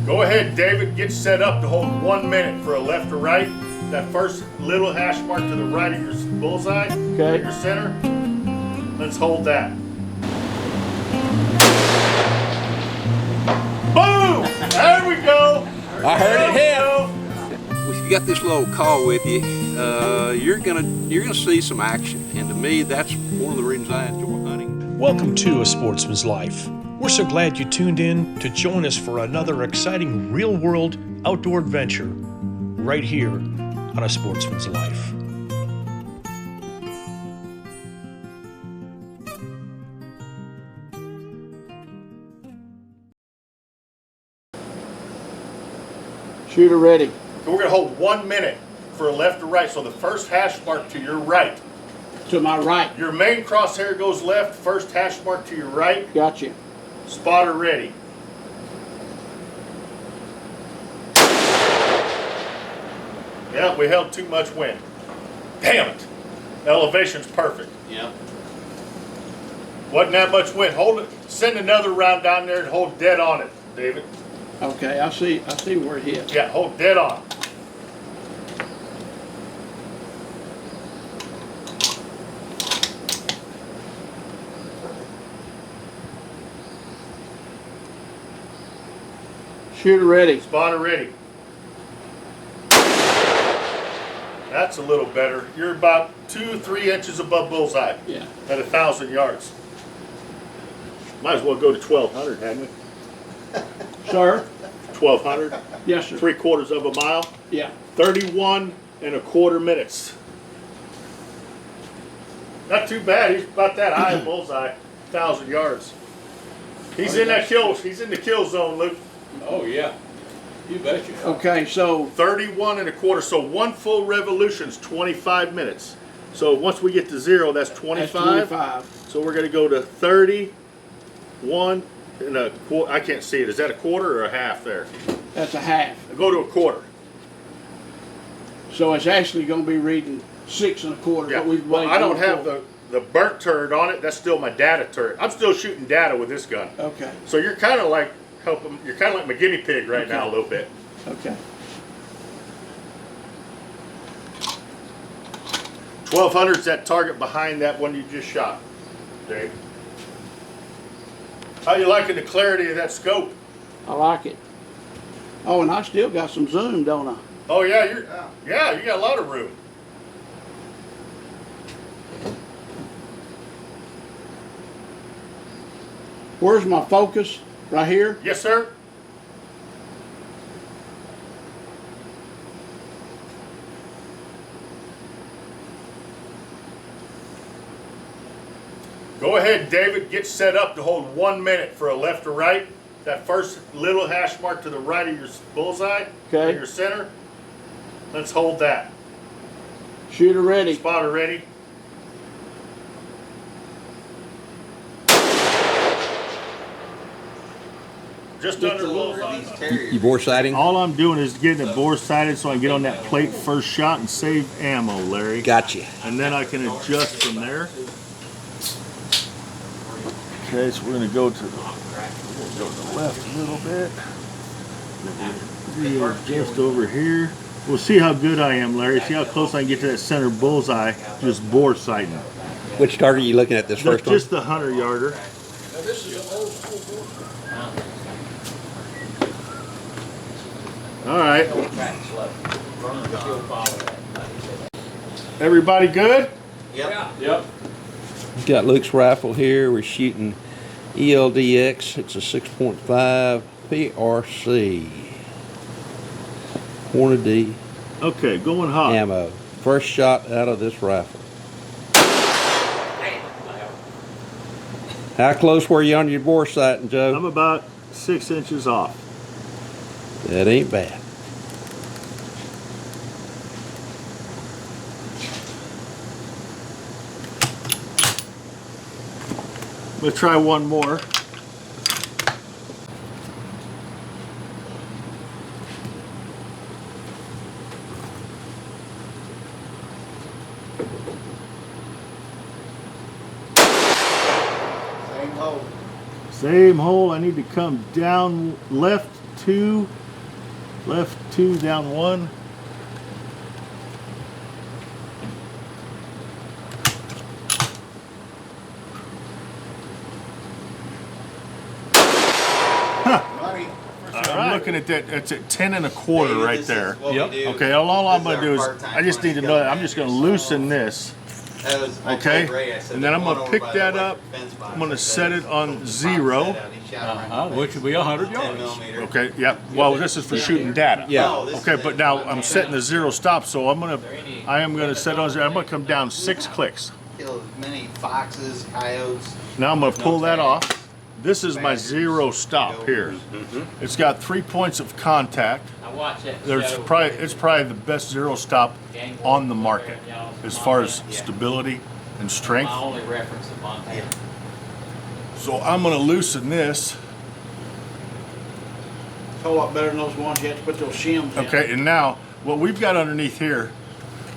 Go ahead, David. Get set up to hold 1 minute for a left or right. That first little hash mark to the right of your bullseye, Okay. your center. Let's hold that. Boom! There we go. I heard it hit. If you got this little call with you, you're gonna see some action, and to me, that's one of the reasons I enjoy hunting. Welcome to A Sportsman's Life. We're so glad you tuned in to join us for another exciting real-world outdoor adventure right here on A Sportsman's Life. Shooter ready. So we're gonna hold 1 minute for a left or right. So the first hash mark to your right. To my right. Your main crosshair goes left, first hash mark to your right. Gotcha. Spotter ready. Yeah, we held too much wind. Damn it. Elevation's perfect. Yeah. Wasn't that much wind. Hold it. Send another round down there and hold dead on it, David. Okay, I see where it hits. Yeah, hold dead on. Shooter ready. Spotter ready. That's a little better. You're about 2-3 inches above bullseye. Yeah. At 1,000 yards. Might as well go to 1,200, hadn't we? Sir? 1,200. Yes, sir. 3/4 of a mile. Yeah. 31 1/4 minutes. Not too bad. He's about that high at bullseye. 1,000 yards. He's in that kill. He's in the kill zone, Luke. Oh yeah, you betcha. Okay, so 31 1/4. So one full revolution's 25 minutes. So once we get to 0, that's 25. that's 25. So we're going to go to 31 1/4. I can't see it. Is that a quarter or a half there? That's a half. Go to a quarter. So it's actually going to be reading 6 1/4. Yeah. But we've Well, made I don't 1/4. have the burnt turret on it. That's still my data turret. I'm still shooting data with this gun. Okay. So you're kind of like helping. You're kind of like my guinea pig right now a little bit. Okay. 1,200's that target behind that one you just shot, Dave. How you liking the clarity of that scope? I like it. Oh, and I still got some zoom, don't I? Oh yeah, you got a lot of room. Where's my focus? Right here? Yes, sir. Go ahead, David. Get set up to hold 1 minute for a left or right. That first little hash mark to the right of your bullseye, Okay. your center. Let's hold that. Shooter ready. Spotter ready. Just under bullseye. You bore sighting? All I'm doing is getting it bore sighted so I can get on that plate first shot and save ammo, Larry. Gotcha. And then I can adjust from there. Okay, so we're gonna go to the left a little bit. Just over here. We'll see how good I am, Larry. See how close I can get to that center bullseye, just bore sighting. Which target are you looking at this first one? Just the 100-yarder. All right. Everybody good? Yep. Got Luke's rifle here. We're shooting ELDX. It's a 6.5 PRC. Horner D Okay, going hot. ammo. First shot out of this rifle. How close were you on your bore sighting, Joe? I'm about 6 inches off. That ain't bad. We'll try one more. Same hole. I need to come down left 2, left 2, down 1. I'm looking at that. It's at 10 1/4 right there. Yep. Okay, all I'm going to do is, I just need to know that I'm just going to loosen this. Okay, and then I'm going to pick that up. I'm going to set it on 0. Which would be 100 yards. Okay, yep. Well, this is for shooting data. Yeah. Okay, but now I'm setting the 0 stop, so I am going to set on 0. I'm going to come down 6 clicks. Kill as many foxes, coyotes. Now I'm going to pull that off. This is my 0 stop here. It's got 3 points of contact. It's probably the best 0 stop on the market as far as stability and strength. My only reference to Montana. So I'm going to loosen this. It's a whole lot better than those ones you have to put those shims in. Okay, and now what we've got underneath here,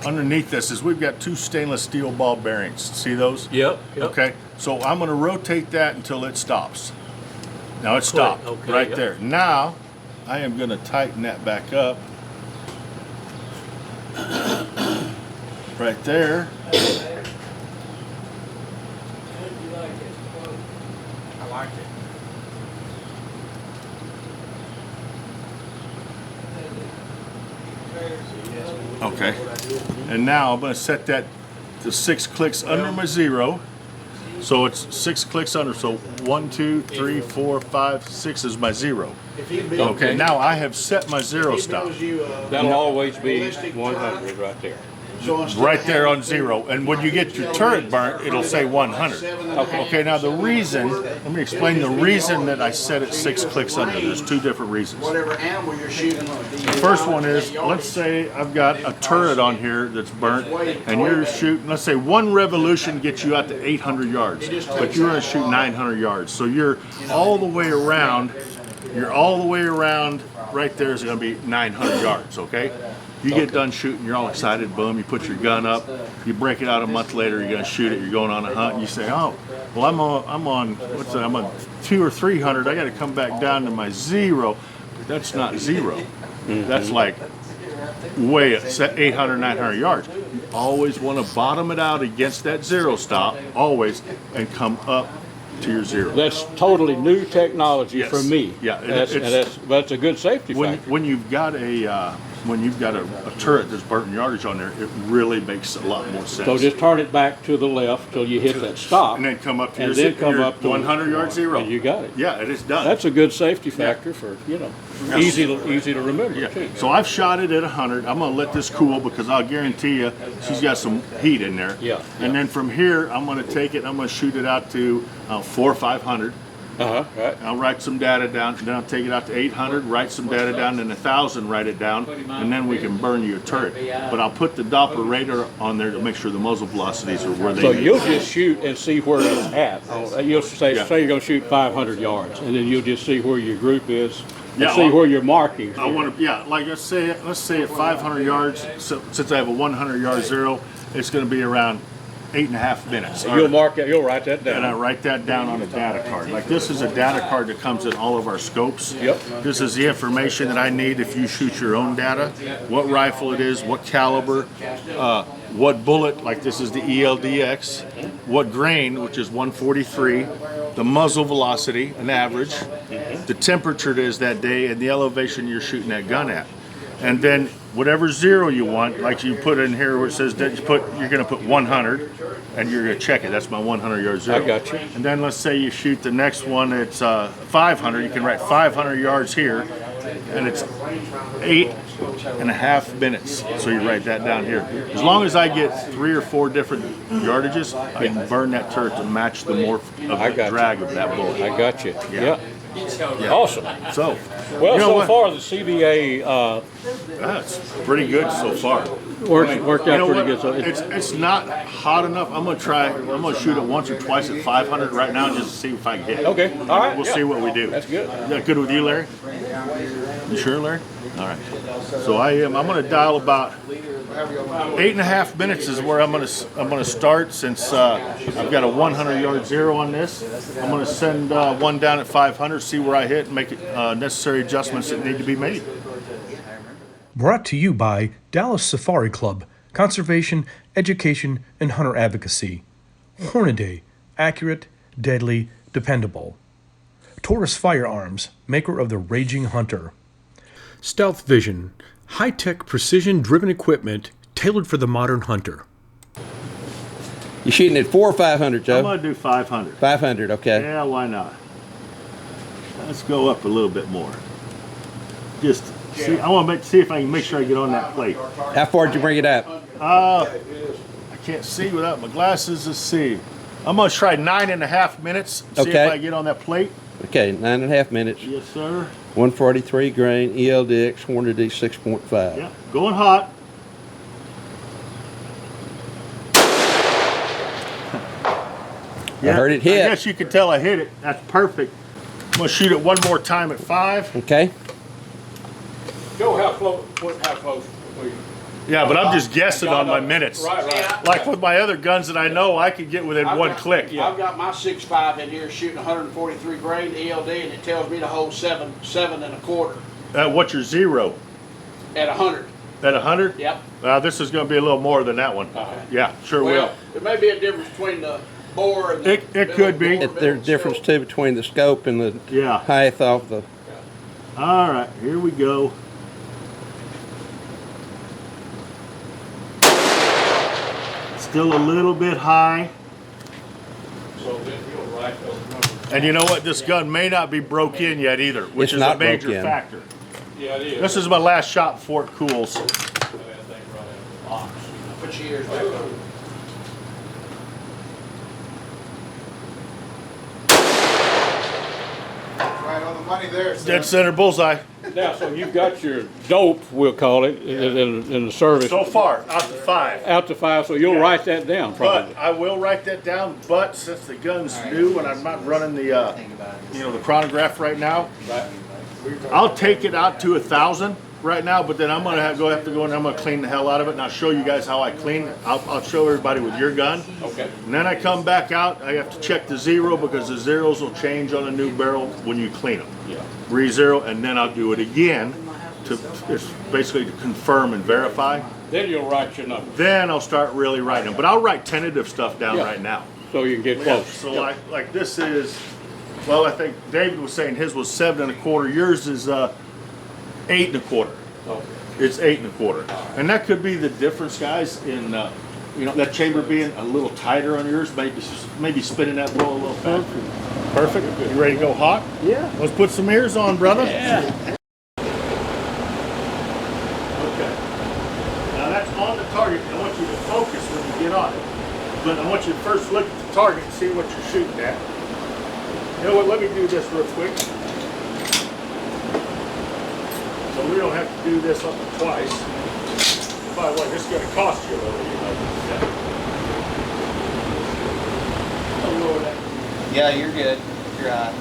underneath this is we've got 2 stainless steel ball bearings. See those? Yep. Okay, so I'm going to rotate that until it stops. Now it stopped right there. Now I am going to tighten that back up. Right there. I like it. Okay, and now I'm going to set that to 6 clicks under my 0. So it's 6 clicks under. So 1, 2, 3, 4, 5, 6 is my 0. Okay, now I have set my 0 stop. That'll always be 100 right there. Right there on 0. And when you get your turret burnt, it'll say 100. Okay, now the reason, let me explain the reason that I set it 6 clicks under. There's 2 different reasons. Whatever animal you're shooting. The first one is, let's say I've got a turret on here that's burnt, and you're shooting, let's say 1 revolution gets you out to 800 yards, but you're going to shoot 900 yards. So you're all the way around, right there is going to be 900 yards, okay? You get done shooting, you're all excited, boom, you put your gun up, you break it out a month later, you're going to shoot it, you're going on a hunt, and you say, oh, well, I'm on 200 or 300, I got to come back down to my 0. But that's not 0. That's like way at 800, 900 yards. You always want to bottom it out against that 0 stop, always, and come up to your 0. That's totally new technology Yes. for me. Yeah, That's a good safety factor. When you've got a turret that's burnt yardage on there, it really makes a lot more sense. So just turn it back to the left till you hit that stop. And then come up to and your, then come your up to 100 yard 0. And you got it. Yeah, it is done. That's a good safety factor for, easy to remember. Yeah. Too. So I've shot it at 100. I'm going to let this cool because I'll guarantee you she's got some heat in there. Yeah. And then from here, I'm going to take it and I'm going to shoot it out to 400 or 500. Right. I'll write some data down, then I'll take it out to 800, write some data down, then 1,000, write it down, and then we can burn you a turret. But I'll put the Doppler radar on there to make sure the muzzle velocities are where they So need to you'll be. just shoot and see where it's at. You'll say you're going to shoot 500 yards, and then you'll just see where your group is, and see where your markings. I want to, like let's say at 500 yards, so since I have a 100 yard 0, it's going to be around 8.5 minutes. You'll write that down. And I write that down on a data card. Like this is a data card that comes in all of our scopes. Yep. This is the information that I need if you shoot your own data. What rifle it is, what caliber, what bullet, like this is the ELDX, what grain, which is 143, the muzzle velocity, an average, the temperature it is that day, and the elevation you're shooting that gun at. And then whatever 0 you want, like you put in here where it says that you're going to put 100, and you're going to check it. That's my 100 yard 0. I got you. And then let's say you shoot the next one. It's 500. You can write 500 yards here, and it's 8.5 minutes. So you write that down here. As long as I get 3 or 4 different yardages, I can burn that turret to match the morph of the drag of that bullet. I got you. Yeah. Yeah. Awesome. So, Well, you know so what? far the CBA That's pretty good so far. worked out pretty what? good. So It's not hot enough. I'm gonna shoot it once or twice at 500 right now just to see if I can hit it. Okay. All right. We'll see what we do. That's good. Is that good with you, Larry? You sure, Larry? All right. So I'm gonna dial about 8.5 minutes is where I'm gonna start, since I've got a 100-yard zero on this. I'm gonna send one down at 500, see where I hit, and make necessary adjustments that need to be made. Brought to you by Dallas Safari Club, Conservation, Education, and Hunter Advocacy. Hornaday, accurate, deadly, dependable. Taurus Firearms, maker of the Raging Hunter. Stealth Vision, high-tech, precision-driven equipment tailored for the modern hunter. You shooting at 4 or 500, Joe? I'm gonna do 500. 500, okay. Yeah, why not? Let's go up a little bit more. Just see. I want to see if I can make sure I get on that plate. How far did you bring it up? I can't see without my glasses. Let's see. I'm gonna try 9.5 minutes. See Okay. if I get on that plate. Okay, 9.5 minutes. Yes, sir. 143 grain, ELDX, Hornady 6.5. Yeah, going hot. I heard it hit. I guess you could tell I hit it. That's perfect. I'm gonna shoot it one more time at 5. Okay. Joe, how close were you? Yeah, but I'm just guessing on my minutes. Right. Like with my other guns that I know, I could get within one click. I've got my 6.5 in here shooting 143 grain ELD, and it tells me to hold 7.25 What's your zero? at 100. At 100? Yep. This is going to be a little more than that one. Yeah, sure will. There may be a difference between the bore and the It could be. There's a difference too between the scope and the Yeah. height off the. All right, here we go. Still a little bit high. So then you'll write those numbers. And you know what? This gun may not be broke in yet either, which It's is not a major broke in. factor. Yeah, it is. This is my last shot before it cools. That thing right in the box. Put your ears back on. Right on the money there, sir. Dead center bullseye. Now, so you've got your dope, we'll call it, in the service. So far, out to 5. Out to 5, so you'll Yeah. write that down probably. But I will write that down. But since the gun's new and I'm not running the, the chronograph right now, I'll take it out to 1,000 right now. But then I'm gonna have to go and I'm gonna clean the hell out of it, and I'll show you guys how I clean it. I'll show everybody with your gun. Okay. And then I come back out. I have to check the zero because the zeros will change on a new barrel when you clean them. Yeah. Re-zero, and then I'll do it again to it's basically to confirm and verify. Then you'll write your numbers, Then I'll start really writing them. But I'll write tentative stuff down Yeah. right now. so you can get Yeah, close. so like this is, well, I think David was saying his was 7.25. Yours is 8.25. Okay. It's 8.25, and that could be the difference, guys. In that chamber being a little tighter on yours, maybe spinning that roll a little faster. Perfect. You ready to go hot? Yeah. Let's put some ears on, brother. Yeah. Okay. Now that's on the target. I want you to focus when you get on it. But I want you to first look at the target and see what you're shooting at. You know what? Let me do this real quick. So we don't have to do this up twice. By the way, this is going to cost you a little, I'll lower that. Yeah, you're good. You're on.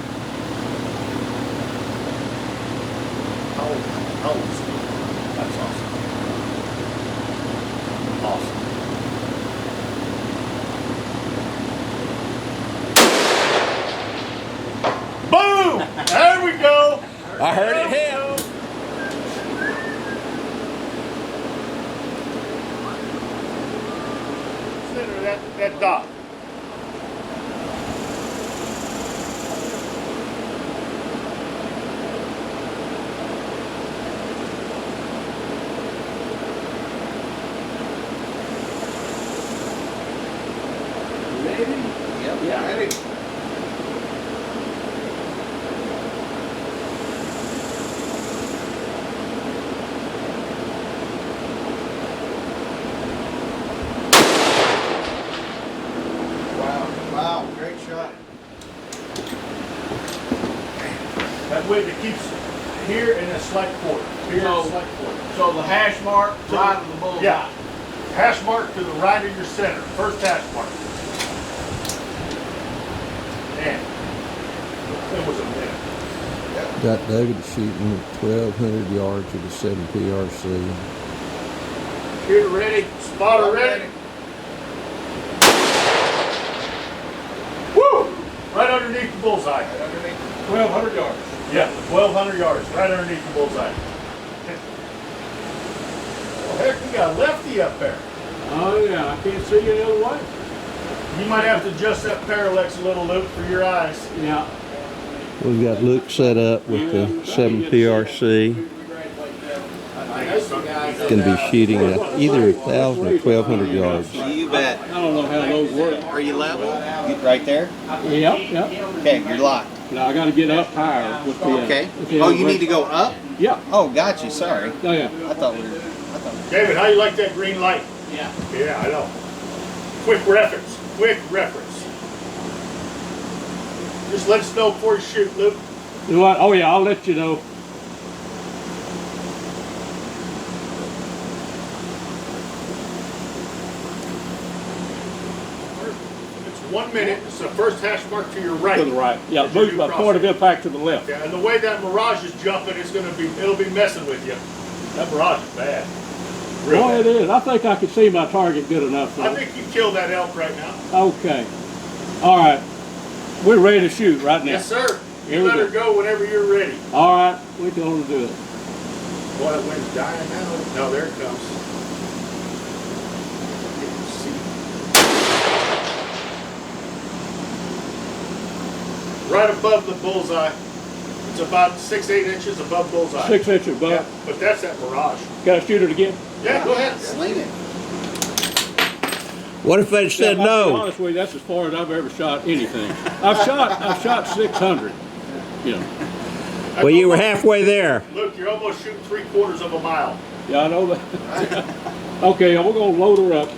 Oh, that's awesome. Awesome. Boom! There we go. I heard it There we hit. go. Center of that dot. Yeah, ready. Wow, great shot. That way it keeps here in a slight quarter. Here in a slight quarter. So the hash mark right of the bullseye. Yeah. Hash mark to the right of your center. First hash mark. Man. It was a minute. Got David shooting 1,200 yards with a 7 PRC. Shooter ready, spotter ready. Woo! Right underneath the bullseye. 1,200 yards. Yeah, 1,200 yards, right underneath the bullseye. Well, heck, we got a lefty up there. Oh yeah, I can't see you the other way. You might have to adjust that parallax a little, Luke, for your eyes. Yeah. We've got Luke set up with the 7 PRC. Going to be shooting at either 1,000 or 1,200 yards. You bet. I don't know how those work. Are you level? Right there? Yep. Okay, you're locked. Now I got to get up higher with the. Okay. with the Oh, you need to go up? Yeah. Oh, got you. Sorry. Oh yeah. I thought we were. David, how you like that green light? Yeah. Yeah, I know. Quick reference. Just let us know before you shoot, Luke. You know what? Oh yeah, I'll let you know. It's 1 minute. It's the first hash mark to your right. To the right. Yeah, As you move do my point of crosshair. impact to the left. Yeah, and the way that Mirage is jumping, it'll be messing with you. That Mirage is bad. Real Boy, bad. it is. I think I can see my target good enough. I Though. think you killed that elk right now. Okay. All right. We're ready to shoot right now. Yes, sir. Here You we let go. her go whenever you're ready. All right. We're going to do it. Boy, that wind's dying now. No, there it comes. Right above the bullseye. It's about 6-8 inches above bullseye. 6 inches above. Yeah, but that's that Mirage. Got to shoot it again? Yeah, go ahead. Sling it. What if they said Yeah, I'll be no? honest with you, that's as far as I've ever shot anything. I've shot 600. You know. Well, you were halfway there. Luke, you're almost shooting 3/4 of a mile. Yeah, I know that. Okay, we're going to load her up.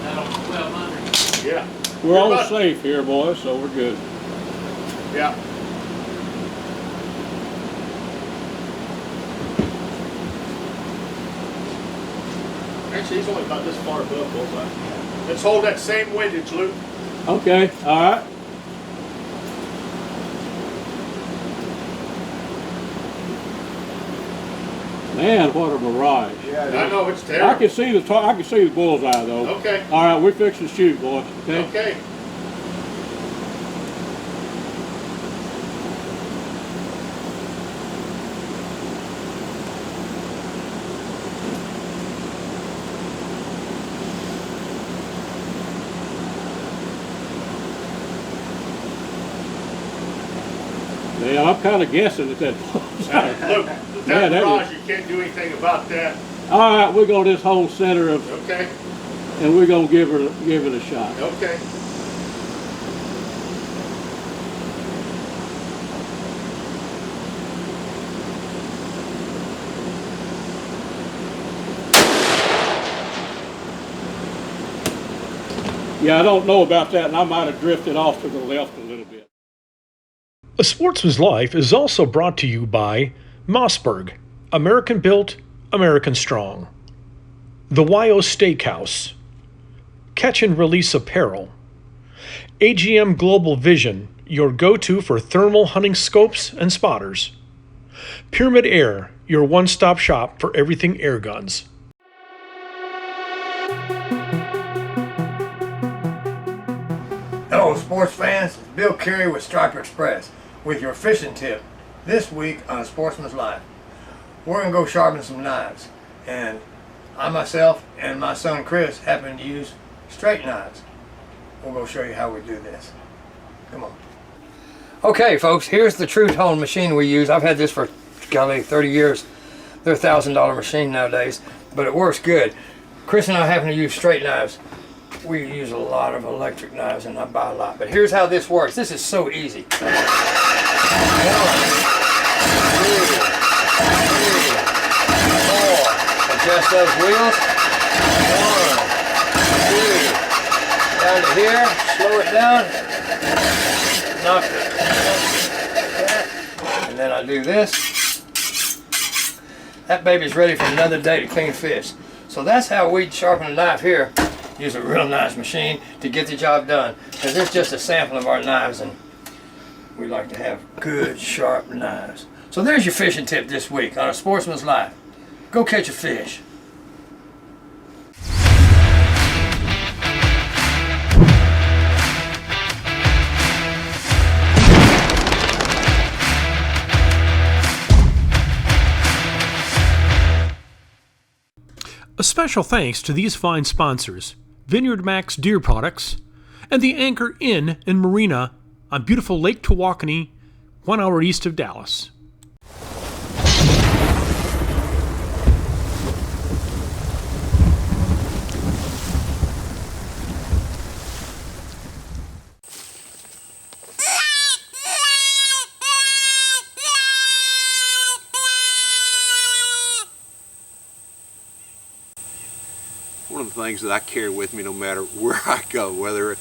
That on 1,200. Yeah. We're You're all about- safe here, boys, so we're good. Yeah. Actually, he's only about this far above bullseye. Let's hold that same windage, Luke. Okay, all right. Man, what a mirage! I know it's I terrible. can see I can see the bullseye though. Okay. All right, we're fixing to shoot, boys. Okay. Okay. Yeah, I'm kind of guessing at that bullseye. Look, Yeah, that that Mirage, you can't do anything about that. All right, we're going to this whole center of, Okay. and we're going to give it a shot. Okay. Yeah, I don't know about that, and I might have drifted off to the left a little bit. A Sportsman's Life is also brought to you by Mossberg, American built, American strong. The YO Steakhouse, Catch and Release Apparel, AGM Global Vision, your go-to for thermal hunting scopes and spotters. Pyramid Air, your one-stop shop for everything air guns. Hello, sports fans. It's Bill Carey with Striper Express with your fishing tip this week on Sportsman's Life. We're going to go sharpen some knives, and I myself and my son Chris happen to use straight knives. We'll go show you how we do this. Come on. Okay, folks, here's the True Tone machine we use. I've had this for, golly, 30 years. They're a $1,000 machine nowadays, but it works good. Chris and I happen to use straight knives. We use a lot of electric knives and I buy a lot. But here's how this works. This is so easy. 1, 2, 3. Adjust those wheels. 1, 2. Down to here. Slow it down. Knock it. And then I do this. That baby's ready for another day to clean fish. So that's how we sharpen a knife here. Use a real nice machine to get the job done. Because this is just a sample of our knives, and we like to have good, sharp knives. So there's your fishing tip this week on A Sportsman's Life. Go catch a fish. A special thanks to these fine sponsors, Vineyard Max Deer Products, and the Anchor Inn and Marina on beautiful Lake Tawakoni, 1 hour east of Dallas. One of the things that I carry with me no matter where I go, whether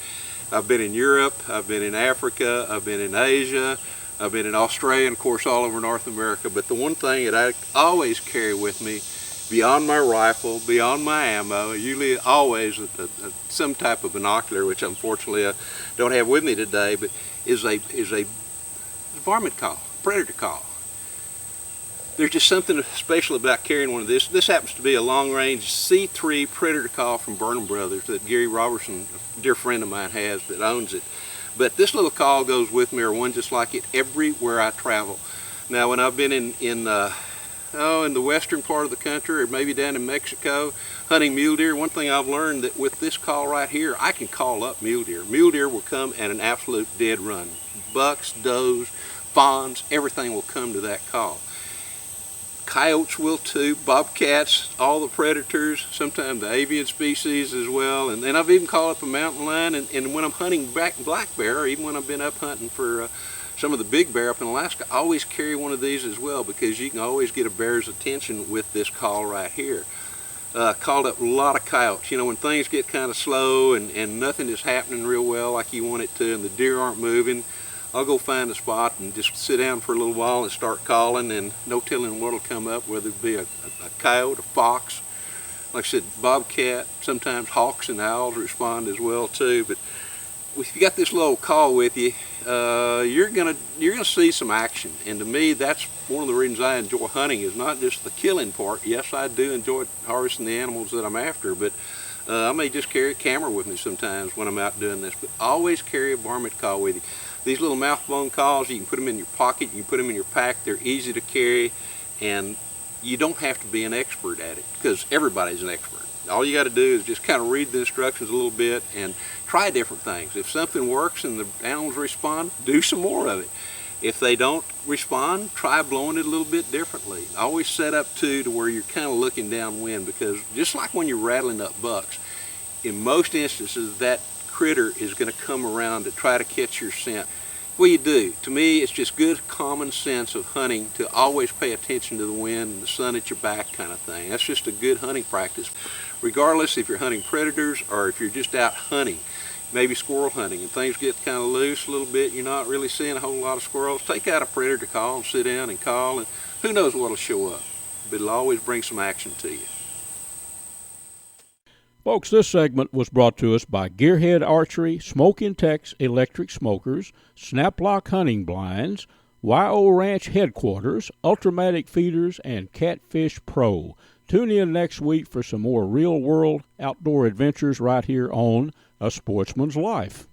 I've been in Europe, I've been in Africa, I've been in Asia, I've been in Australia, and of course all over North America, but the one thing that I always carry with me, beyond my rifle, beyond my ammo, usually always some type of binocular, which unfortunately I don't have with me today, but is a varmint call, predator call. There's just something special about carrying one of this. This happens to be a long-range C3 predator call from Burnham Brothers that Gary Robertson, a dear friend of mine, has that owns it. But this little call goes with me, or one just like it, everywhere I travel. Now, when I've been in the western part of the country, or maybe down in Mexico, hunting mule deer, one thing I've learned that with this call right here, I can call up mule deer. Mule deer will come at an absolute dead run. Bucks, does, fawns, everything will come to that call. Coyotes will too, bobcats, all the predators, sometimes the avian species as well. And then I've even called up a mountain lion, and when I'm hunting black bear, or even when I've been up hunting for some of the big bear up in Alaska, I always carry one of these as well, because you can always get a bear's attention with this call right here. Called up a lot of coyotes. You know, when things get kind of slow and nothing is happening real well like you want it to, and the deer aren't moving, I'll go find a spot and just sit down for a little while and start calling, and no telling what'll come up, whether it be a coyote, a fox, like I said, bobcat, sometimes hawks and owls respond as well too. But if you got this little call with you, you're gonna see some action. And to me, that's one of the reasons I enjoy hunting, is not just the killing part. Yes, I do enjoy harvesting the animals that I'm after, but I may just carry a camera with me sometimes when I'm out doing this. But always carry a varmint call with you. These little mouth bone calls, you can put them in your pocket, you can put them in your pack. They're easy to carry, and you don't have to be an expert at it, because everybody's an expert. All you got to do is just kind of read the instructions a little bit and try different things. If something works and the animals respond, do some more of it. If they don't respond, try blowing it a little bit differently. Always set up to where you're kind of looking downwind, because just like when you're rattling up bucks, in most instances that critter is going to come around to try to catch your scent. What you do, to me, it's just good common sense of hunting to always pay attention to the wind and the sun at your back kind of thing. That's just a good hunting practice. Regardless if you're hunting predators or if you're just out hunting, maybe squirrel hunting, and things get kind of loose a little bit, you're not really seeing a whole lot of squirrels, take out a predator call and sit down and call, and who knows what'll show up. But it'll always bring some action to you. Folks, this segment was brought to us by Gearhead Archery, Smoke and Tex Electric Smokers, Snaplock Hunting Blinds, YO Ranch Headquarters, Ultramatic Feeders, and Catfish Pro. Tune in next week for some more real-world outdoor adventures right here on A Sportsman's Life.